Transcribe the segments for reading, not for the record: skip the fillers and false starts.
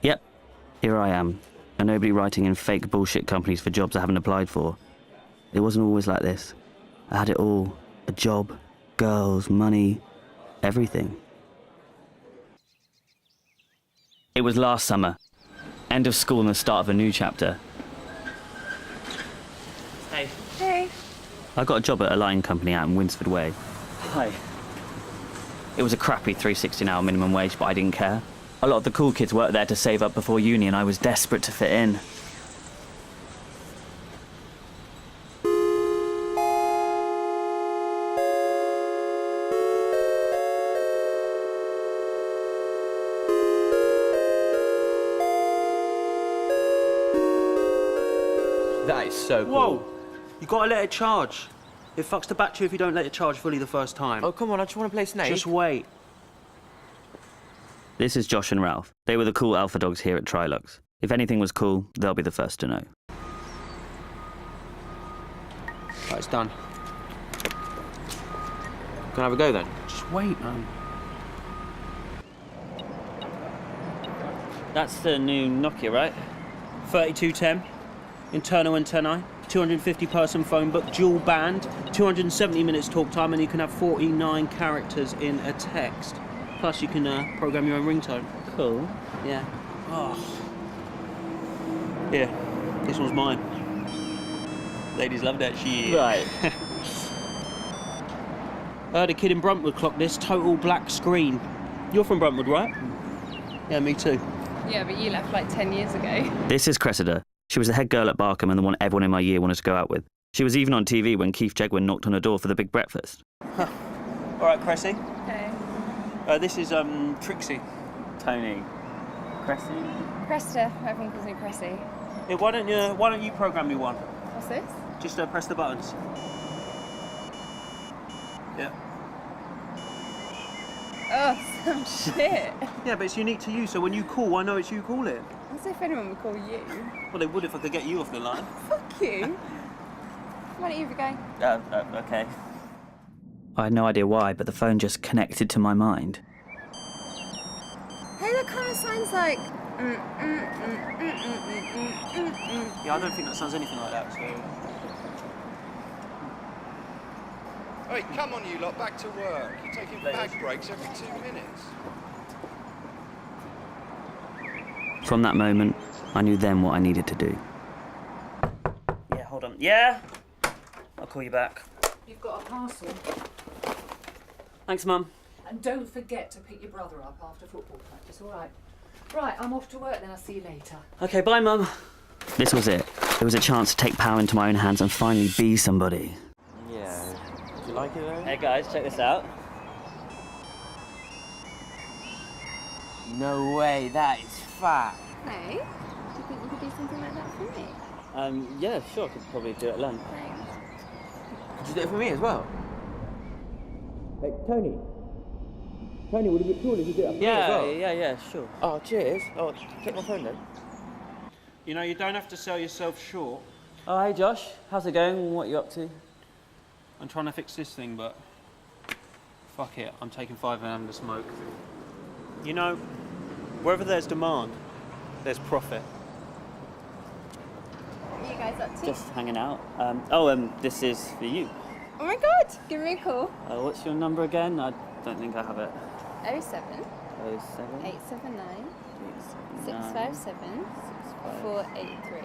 Yep, here I am, a nobody writing in fake bullshit companies for jobs I haven't applied for. It wasn't always like this. I had it all. A job, girls, money, everything. It was last summer. End of school and the start of a new chapter. Hey. Hey. I got a job at a lighting company out in Winsford Way. Hi. It was a crappy 3.60 minimum wage, but I didn't care. A lot of the cool kids worked there to save up before uni, and I was desperate to fit in. That is so cool. Whoa! You gotta let it charge. It fucks the battery if you don't let it charge fully the first time. Oh, come on, I just want to play Snake. Just wait. This is Josh and Ralph. They were the cool alpha dogs here at Trilux. If anything was cool, they'll be the first to know. Right, it's done. Can I have a go then? Just wait, man. That's the new Nokia, right? 3210, internal antennae, 250-person phone book, dual band, 270 minutes talk time, and you can have 49 characters in a text. Plus, you can program your own ringtone. Cool. Yeah. Oh. Yeah, this one's mine. Ladies love that shit. Right. I heard a kid in Bruntwood clocked this, total black screen. You're from Bruntwood, right? Yeah, me too. Yeah, but you left like 10 years ago. This is Cressida. She was the head girl at Barkham and the one everyone in my year wanted to go out with. She was even on TV when Keith Jegwin knocked on her door for the big breakfast. Huh. All right, Cressy. Okay. This is Trixie. Tony. Cressy? Cresta, everyone calls me Cressy. Yeah, why don't you program me one? What's this? Just press the buttons. Yeah. Oh, some shit. Yeah, but it's unique to you, so when you call, I know it's you calling. As if anyone would call you. Well, they would if I could get you off the line. Fuck you. Why don't you go? Okay. I had no idea why, but the phone just connected to my mind. Hey, that kind of sounds like... Yeah, I don't think that sounds anything like that, so... Hey, come on you lot, back to work. You're taking bag breaks every 2 minutes. From that moment, I knew then what I needed to do. Yeah, hold on. Yeah? I'll call you back. You've got a parcel. Thanks, Mum. And don't forget to pick your brother up after football practice, all right? Right, I'm off to work then, I'll see you later. Okay, bye, Mum. This was it. There was a chance to take power into my own hands and finally be somebody. Yeah. Do you like it though? Hey guys, check this out. No way, that is fat. Hey, do you think you could do something like that for me? Yeah, sure, I could probably do it at lunch. Thanks. Could you do it for me as well? Hey, Tony. Tony, would it be cool if you did it up as well? Yeah, sure. Oh, cheers. Oh, take my phone then. You know, you don't have to sell yourself short. Oh, hey Josh, how's it going? What are you up to? I'm trying to fix this thing, but... fuck it, I'm taking 5 and having a smoke. You know, wherever there's demand, there's profit. What are you guys up to? Just hanging out. This is for you. Oh my god, give me a call. What's your number again? I don't think I have it. 07 07 879 879 657 483.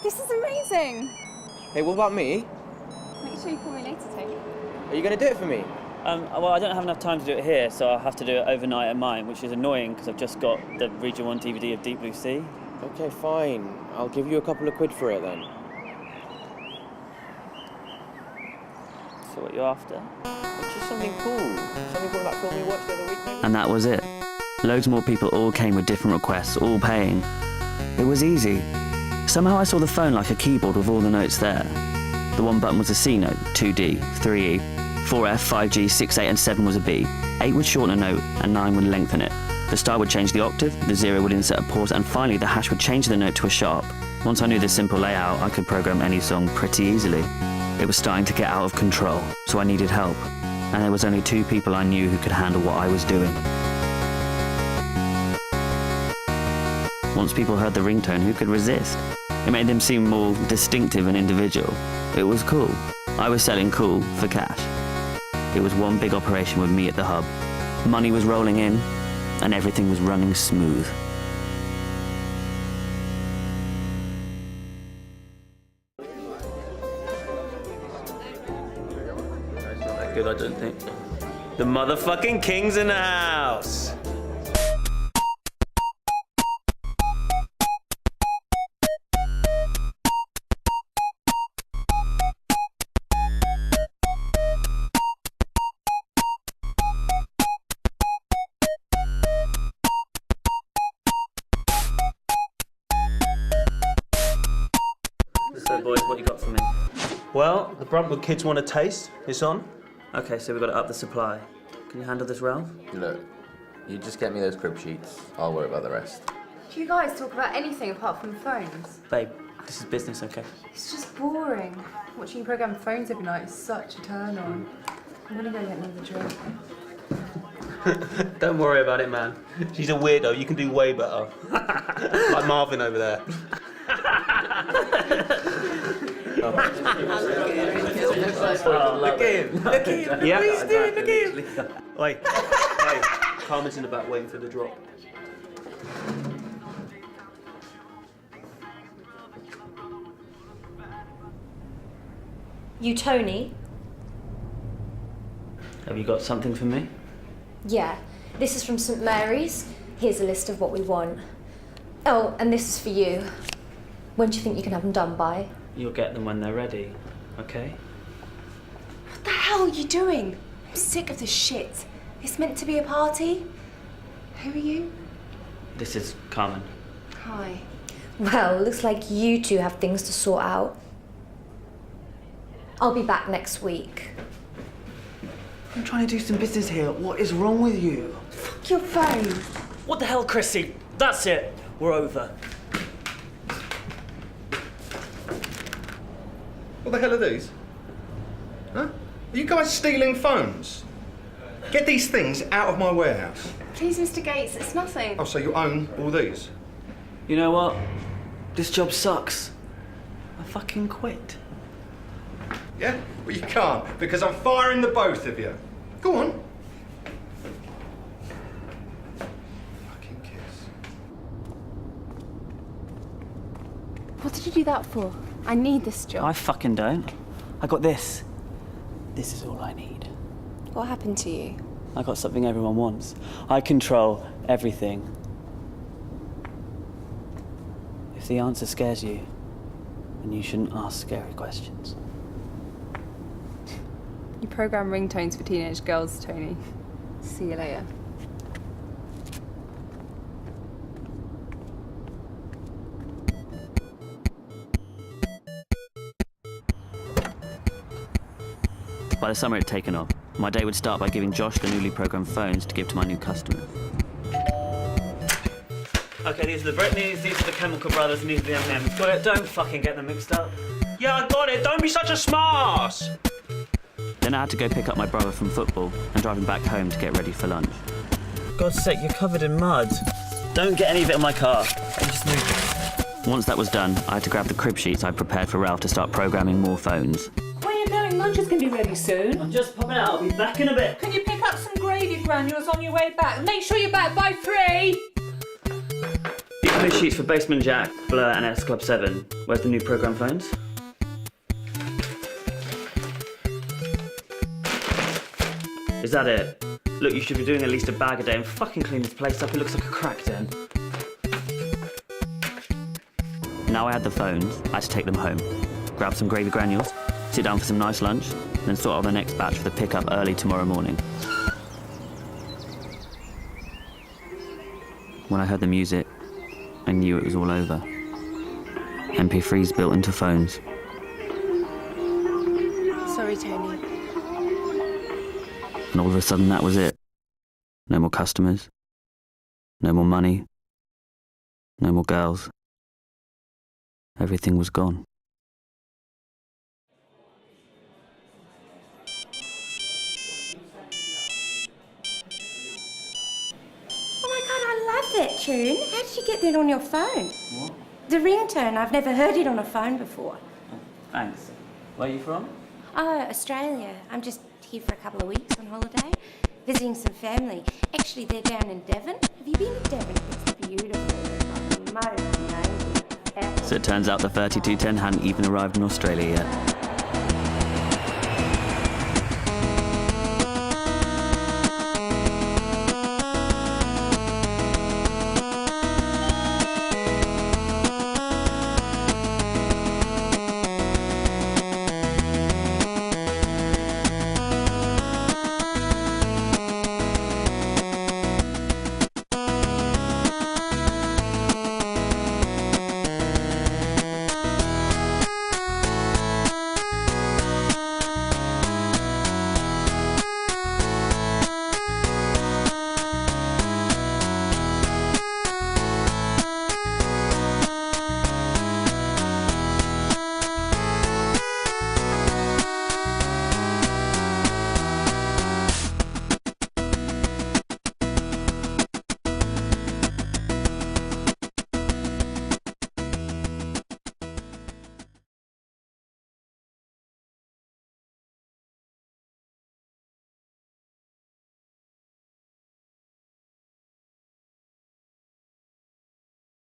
This is amazing. Hey, what about me? Make sure you call me later, Tony. Are you going to do it for me? Well, I don't have enough time to do it here, so I'll have to do it overnight at mine, which is annoying because I've just got the Region 1 DVD of Deep Blue Sea. Okay, fine. I'll give you a couple of quid for it then. So what you're after? It's just something cool. Something cool like film we watched the other week, maybe? And that was it. Loads more people all came with different requests, all paying. It was easy. Somehow I saw the phone like a keyboard with all the notes there. The one button was a C note, 2D, 3E, 4F, 5G, 6A and 7 was a B. 8 would shorten a note and 9 would lengthen it. The star would change the octave, the 0 would insert a pause, and finally the hash would change the note to a sharp. Once I knew this simple layout, I could program any song pretty easily. It was starting to get out of control, so I needed help. and there was only 2 people I knew who could handle what I was doing. Once people heard the ringtone, who could resist? It made them seem more distinctive and individual. It was cool. I was selling cool for cash. It was one big operation with me at the hub. Money was rolling in, and everything was running smooth. It's not that good, I don't think. The motherfucking king's in the house! So boys, what you got for me? Well, the Bruntwood kids want a taste. It's on. Okay, so we've got to up the supply. Can you handle this, Ralph? Look, you just get me those crib sheets. I'll worry about the rest. Do you guys talk about anything apart from phones? Babe, this is business, okay? It's just boring. Watching you program phones every night is such a turn on. I'm gonna go get another drink. Don't worry about it, man. She's a weirdo. You can do way better. Like Marvin over there. Look at him. Look at him. Yeah. What he's doing, look at him. Oi. Hey, Carmen's in the back waiting for the drop. You Tony? Have you got something for me? Yeah. This is from St Mary's. Here's a list of what we want. Oh, and this is for you. When do you think you can have them done by? You'll get them when they're ready, okay? What the hell are you doing? I'm sick of this shit. It's meant to be a party. Who are you? This is Carmen. Hi. Well, looks like you two have things to sort out. I'll be back next week. I'm trying to do some business here. What is wrong with you? Fuck your phone. What the hell, Chrissy? That's it. We're over. What the hell are these? Huh? Are you guys stealing phones? Get these things out of my warehouse. Please, Mr. Gates, it's nothing. Oh, so you own all these? You know what? This job sucks. I fucking quit. Yeah? Well, you can't, because I'm firing the both of you. Go on. Fucking kiss. What did you do that for? I need this job. I fucking don't. I got this. This is all I need. What happened to you? I got something everyone wants. I control everything. If the answer scares you, then you shouldn't ask scary questions. You program ringtones for teenage girls, Tony. See you later. By the summer, it had taken off. My day would start by giving Josh the newly programmed phones to give to my new customers. Okay, these are the Britneys, these are the Chemical Brothers, and these are the M&Ms. Got it? Don't fucking get them mixed up. Yeah, I got it. Don't be such a smartass. Then I had to go pick up my brother from football and drive him back home to get ready for lunch. God's sake, you're covered in mud. Don't get any of it in my car. Just move. Once that was done, I had to grab the crib sheets I'd prepared for Ralph to start programming more phones. Where are you going? Lunch is going to be ready soon. I'm just popping out. I'll be back in a bit. Can you pick up some gravy granules on your way back? Make sure you're back by 3. These crib sheets for Basement Jack, Blur and S Club 7. Where's the new program phones? Is that it? Look, you should be doing at least a bag a day and fucking clean this place up. It looks like a crack den. Now I had the phones, I had to take them home. Grab some gravy granules, sit down for some nice lunch, then sort out the next batch for the pickup early tomorrow morning. When I heard the music, I knew it was all over. MP3s built into phones. Sorry, Tony. And all of a sudden that was it. No more customers. No more money. No more girls. Everything was gone. that tune. How did you get that on your phone? What? The ringtone. I've never heard it on a phone before. Thanks. Where are you from? Oh, Australia. I'm just here for a couple of weeks on holiday, visiting some family. Actually, they're down in Devon. Have you been to Devon? It's beautiful. Most amazing. So it turns out the 3210 hadn't even arrived in Australia yet.